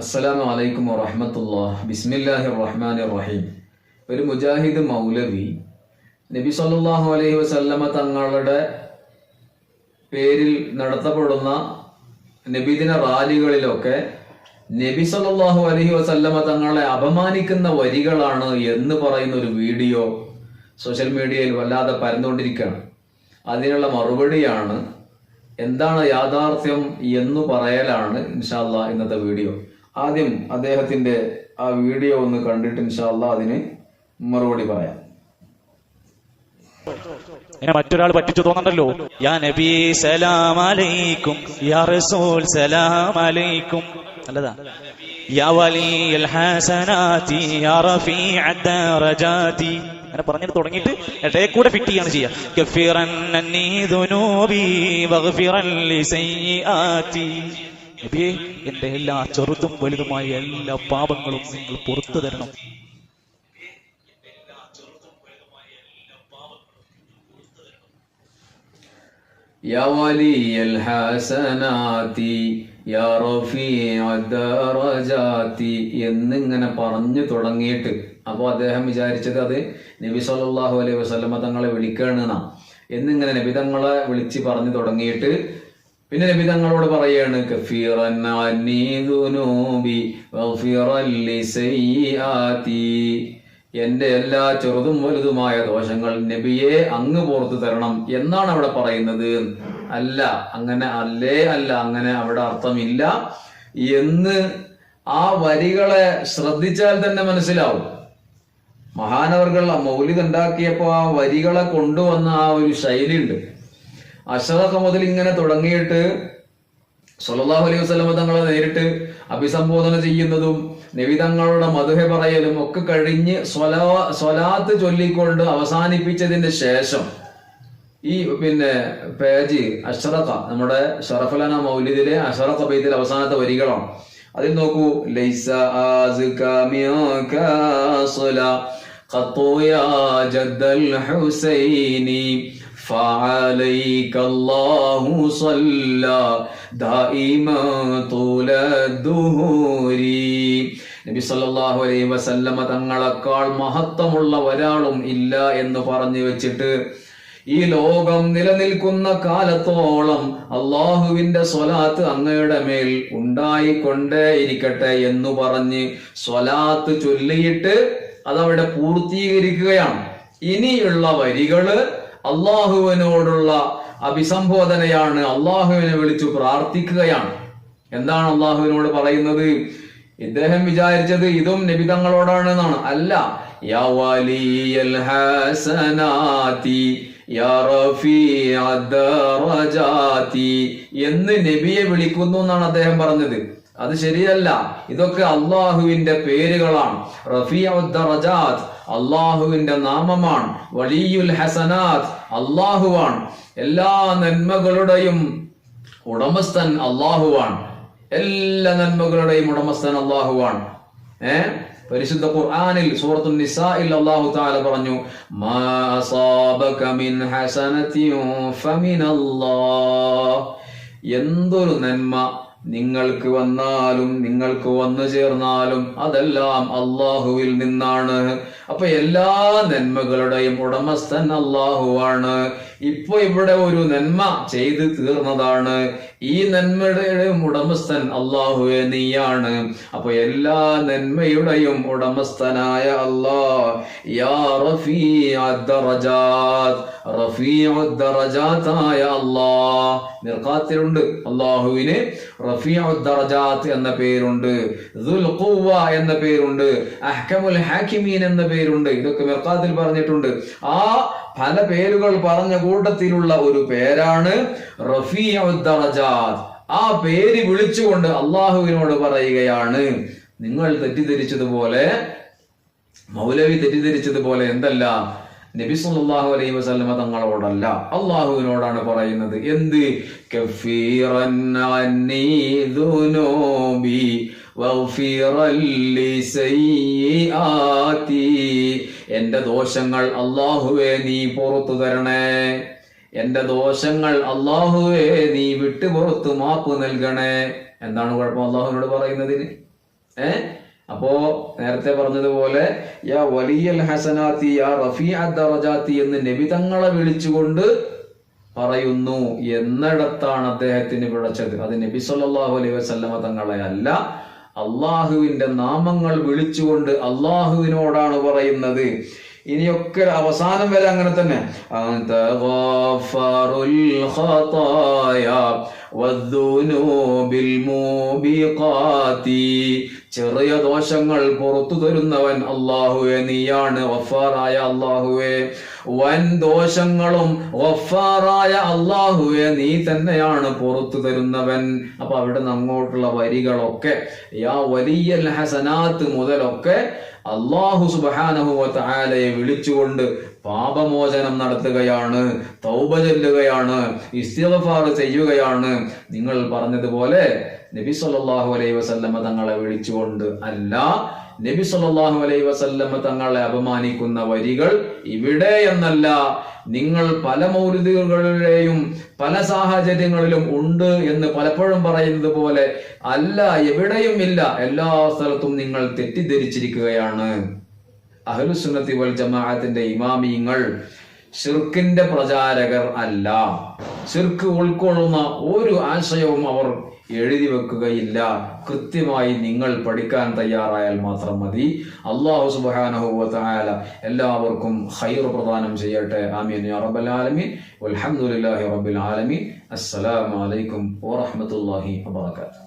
അസ്സലാമു അലൈക്കും വറഹ്മത്തുള്ളാഹി. ബിസ്മില്ലാഹിർ റഹ്മാനിർ റഹീം. ഒരു മുജാഹിദ് മൗലവി നബി സല്ലല്ലാഹു അലൈഹി വസല്ലമ തങ്ങളുടെ പേരിൽ നടത്തപ്പെടുന്ന നബിദിന റാലികളിലൊക്കെ നബി സല്ലല്ലാഹു അലൈഹി വസല്ലമ തങ്ങളെ അപമാനിക്കുന്ന വരികളാണ് എന്ന് പറയുന്ന ഒരു വീഡിയോ സോഷ്യൽ മീഡിയയിൽ വല്ലാതെ പരന്നുകൊണ്ടിരിക്കുകയാണ്. അതിനുള്ള മറുപടിയാണ്, എന്താണ് യാഥാർത്ഥ്യം എന്ന് പറയലാണ് ഇൻഷാ അല്ലാഹ് ഇന്നത്തെ വീഡിയോ. ആദ്യം അദ്ദേഹത്തിന്റെ ആ വീഡിയോ ഒന്ന് കണ്ടിട്ട് ഇൻഷാ അല്ലാഹ് അതിന് മറുപടി പറയാം. മറ്റൊരാൾ പറ്റിച്ചു തോന്നണ്ടല്ലോ. യാ നബി സലാം അലൈക്കും, യാ റസൂൽ സലാം അലൈക്കും. നല്ലതാ. യാ വലിയൽ ഹസനാതി, യാ റഫീഅദ് ദറജാതി. അങ്ങനെ പറഞ്ഞിട്ട് തുടങ്ങിയിട്ട് ഇടയെ കൂടെ ഫിറ്റ് ചെയ്യാണ് ചെയ്യുക. ഗഫിറൻ അന്നി ദുനൂബി വഗ്ഫിറൻ ലിസയ്യിആതി. നബിയേ, എന്റെ എല്ലാ ചെറുതും വലുതുമായ എല്ലാ പാപങ്ങളും നിങ്ങൾ പുറത്തു തരണം. യാ വലിയൽ ഹസനാതി യാ റഫീഅദ് ദറജാതി എന്നിങ്ങനെ പറഞ്ഞു തുടങ്ങിയിട്ട് അപ്പോൾ അദ്ദേഹം വിചാരിച്ചത് അത് നബി സല്ലല്ലാഹു അലൈഹി വസല്ലമ തങ്ങളെ വിളിക്കുകയാണെന്നാ. എന്നിങ്ങനെ നബി തങ്ങളെ വിളിച്ച് പറഞ്ഞു തുടങ്ങിയിട്ട് പിന്നെ നബി തങ്ങളോട് പറയാണ്, കഫീറൻ അന്നി ദുനൂബി വഗ്ഫിറൻ ലിസയ്യിആതി. എന്റെ എല്ലാ ചെറുതും വലുതുമായ ദോഷങ്ങൾ നബിയെ അങ്ങ് പുറത്തു തരണം എന്നാണ് അവിടെ പറയുന്നത്. അല്ല, അങ്ങനെ അങ്ങനെ അവിടെ അർത്ഥമില്ല എന്ന് ആ വരികളെ ശ്രദ്ധിച്ചാൽ തന്നെ മനസ്സിലാവും. മഹാനവർകൾ മൗലിദ് ഉണ്ടാക്കിയപ്പോ ആ വരികളെ കൊണ്ടുവന്ന ആ ഒരു ശൈലിയുണ്ട്. അശ്റഖ് മുതൽ ഇങ്ങനെ തുടങ്ങിയിട്ട് സ്വല്ലല്ലാഹു അലൈഹി വസല്ലം തങ്ങളെ നേരിട്ട് അഭിസംബോധന ചെയ്യുന്നതും നബി തങ്ങളുടെ മദ്ഹ് പറയലും ഒക്കെ കഴിഞ്ഞ് സ്വലാത്ത് ചൊല്ലിക്കൊണ്ട് അവസാനിപ്പിച്ചതിന് ശേഷം ഈ പേജ് അശ്റഖ, നമ്മുടെ ശറഫലന മൗലിദിലെ അശ്റഖ ബൈത്തിൽ അവസാനത്തെ വരികളാണ്. അതിൽ നോക്കൂ, ലൈസ ആസ്ക മിൻക സ്വലാ ഖത്തു യാ ജദ്ദൽ ഹുസൈനി فعليك الله صلى دائما طول الدهور. നബി സല്ലല്ലാഹു അലൈഹി വസല്ലമ തങ്ങളെക്കാൾ മഹത്വമുള്ള ഒരാളും ഇല്ല എന്ന് പറഞ്ഞു വെച്ചിട്ട് ഈ ലോകം നിലനിൽക്കുന്ന കാലത്തോളം അള്ളാഹുവിന്റെ സ്വലാത്ത് അങ്ങയുടെ മേൽ ഉണ്ടായിക്കൊണ്ടേയിരിക്കട്ടെ എന്ന് പറഞ്ഞ് സ്വലാത്ത് ചൊല്ലിയിട്ട് അതവിടെ പൂർത്തീകരിക്കുകയാണ്. ഇനിയുള്ള വരികള് അള്ളാഹുവിനോടുള്ള അഭിസംബോധനയാണ്, അള്ളാഹുവിനെ വിളിച്ചു പ്രാർത്ഥിക്കുകയാണ്. എന്താണ് അള്ളാഹുവിനോട് പറയുന്നത്? ഇദ്ദേഹം വിചാരിച്ചത് ഇതും നബി തങ്ങളോടാണ് എന്നാണ്. അല്ല, യാ വലിയൽ ഹസനാതി യാ റഫീഅദ് ദറജാതി എന്ന് നബിയെ വിളിക്കുന്നു എന്നാണ് അദ്ദേഹം പറഞ്ഞത്. അത് ശരിയല്ല. ഇതൊക്കെ അള്ളാഹുവിന്റെ പേരുകളാണ്. റഫീഉദ് ദറജാത്ത് അള്ളാഹുവിന്റെ നാമമാണ്. വലിയുൽ ഹസനാത്ത് അള്ളാഹുവാണ്. എല്ലാ നന്മകളുടെയും ഉടമസ്ഥൻ അള്ളാഹുവാണ്. എല്ലാ നന്മകളുടെയും ഉടമസ്ഥൻ അള്ളാഹുവാണ്. പരിശുദ്ധ ഖുർആനിൽ സൂറത്തുൻ നിസാഇൽ അല്ലാഹു തആല പറഞ്ഞു, മാ അസാബക മിൻ ഹസനതിൻ ഫമിനല്ലാഹ്. എന്തൊരു നന്മ നിങ്ങൾക്ക് വന്നാലും നിങ്ങൾക്ക് വന്നു ചേർന്നാലും അതെല്ലാം അള്ളാഹുവിൽ നിന്നാണ്. അപ്പൊ എല്ലാ നന്മകളുടെയും ഉടമസ്ഥൻ അള്ളാഹുവാണ്. ഇപ്പൊ ഇവിടെ ഒരു നന്മ ചെയ്ത് തീർന്നതാണ്. ഈ നന്മയുടെയും ഉടമസ്ഥൻ അള്ളാഹുവെ നീയാണ്. അപ്പൊ എല്ലാ നന്മയുടെയും ഉടമസ്ഥനായ അല്ലാഹ്, യാ റഫീഅദ് ദറജാത്ത്, റഫീഉദ് ദറജാത്തായ അല്ലാഹ്. മിർഖാത്തിലുണ്ട് അള്ളാഹുവിന് റഫീഉദ് ദറജാത്ത് എന്ന പേരുണ്ട്, ദുൽ ഖുവ്വ എന്ന പേരുണ്ട്, അഹ്കമുൽ ഹാകിമീൻ എന്ന പേരുണ്ട്. ഇതൊക്കെ മിർഖാത്തിൽ പറഞ്ഞിട്ടുണ്ട്. ആ പല പേരുകൾ പറഞ്ഞ കൂട്ടത്തിലുള്ള ഒരു പേരാണ് റഫീഉദ് ദറജാത്ത്. ആ പേര് വിളിച്ചുകൊണ്ട് അള്ളാഹുവിനോട് പറയുകയാണ്, നിങ്ങൾ തെറ്റിദ്ധരിച്ചതുപോലെ, മൗലവി തെറ്റിദ്ധരിച്ചതുപോലെ എന്തല്ല, നബി സല്ലല്ലാഹു അലൈഹി വസല്ലമ തങ്ങളോടല്ല, അള്ളാഹുവിനോടാണ് പറയുന്നത്. എന്ത്? കഫീറൻ അന്നി ദുനൂബി വഗ്ഫിറൻ ലിസയ്യിആതി. എന്റെ ദോഷങ്ങൾ അള്ളാഹുവേ നീ പുറത്തു തരണേ. എന്റെ ദോഷങ്ങൾ അള്ളാഹുവേ നീ വിട്ടു പുറത്ത് മാപ്പ് നൽകണേ. എന്താണ് കുഴപ്പം അള്ളാഹുവിനോട് പറയുന്നതിന്? അപ്പോ നേരത്തെ പറഞ്ഞതുപോലെ യാ വലിയൽ ഹസനാത്തി യാ റഫീഅ ദറജാത്തി എന്ന് നബി തങ്ങളെ വിളിച്ചുകൊണ്ട് പറയുന്നു എന്നിടത്താണ് അദ്ദേഹത്തിന് പിഴച്ചത്. അത് നബി സല്ലല്ലാഹു അലൈഹി വസല്ലമ തങ്ങളെ അല്ല, അള്ളാഹുവിന്റെ നാമങ്ങൾ വിളിച്ചുകൊണ്ട് അള്ളാഹുവിനോടാണ് പറയുന്നത്. ഇനിയൊക്കെ അവസാനം വരെ അങ്ങനെ തന്നെ. ചെറിയ ദോഷങ്ങൾ പുറത്തു തരുന്നവൻ അള്ളാഹുവേ നീയാണ്, ഗഫാറായ അള്ളാഹുവേ. വൻ ദോഷങ്ങളും ഗഫാറായ അള്ളാഹുവേ നീ തന്നെയാണ് പുറത്തു തരുന്നവൻ. അപ്പൊ അവിടെ നിന്ന് അങ്ങോട്ടുള്ള വരികളൊക്കെ യാ വലിയൽ ഹസനാത്ത് മുതലൊക്കെ അല്ലാഹു സുബ്ഹാനഹു വ തആലയെ വിളിച്ചുകൊണ്ട് പാപമോചനം നടത്തുകയാണ്, തൗബ ചൊല്ലുകയാണ്, ഇസ്തിഗ്ഫാർ ചെയ്യുകയാണ്. നിങ്ങൾ പറഞ്ഞതുപോലെ നബി സല്ലല്ലാഹു അലൈഹി വസല്ലമ തങ്ങളെ വിളിച്ചുകൊണ്ട് അല്ല, നബി സല്ലല്ലാഹു അലൈഹി വസല്ലമ തങ്ങളെ അപമാനിക്കുന്ന വരികൾ ഇവിടെ എന്നല്ല. നിങ്ങൾ പല മൗലിദുകളിലെയും പല സാഹചര്യങ്ങളിലും ഉണ്ട് എന്ന് പലപ്പോഴും പറയുന്നത് പോലെ അല്ല, എവിടെയും ഇല്ല. എല്ലാ സ്ഥലത്തും നിങ്ങൾ തെറ്റിദ്ധരിച്ചിരിക്കുകയാണ്. അഹ്ലുസുന്നത്തി വൽ ജമാഅത്തിന്റെ ഇമാമിയങ്ങൾ ശിർക്കിന്റെ പ്രചാരകർ അല്ല. ശിർക്ക് ഉൾക്കൊള്ളുന്ന ഒരു ആശയവും അവർ എഴുതി വെക്കുകയില്ല. കൃത്യമായി നിങ്ങൾ പഠിക്കാൻ തയ്യാറായാൽ മാത്രം മതി. അല്ലാഹു സുബ്ഹാനഹു വ തആല എല്ലാവർക്കും ഖൈർ പ്രദാനം ചെയ്യട്ടെ. ആമീൻ യാ റബ്ബൽ ആലമീൻ. വൽഹംദുലില്ലാഹി റബ്ബിൽ ആലമീൻ. അസ്സലാമു അലൈക്കും വറഹ്മത്തുള്ളാഹി വബറകാതുഹു.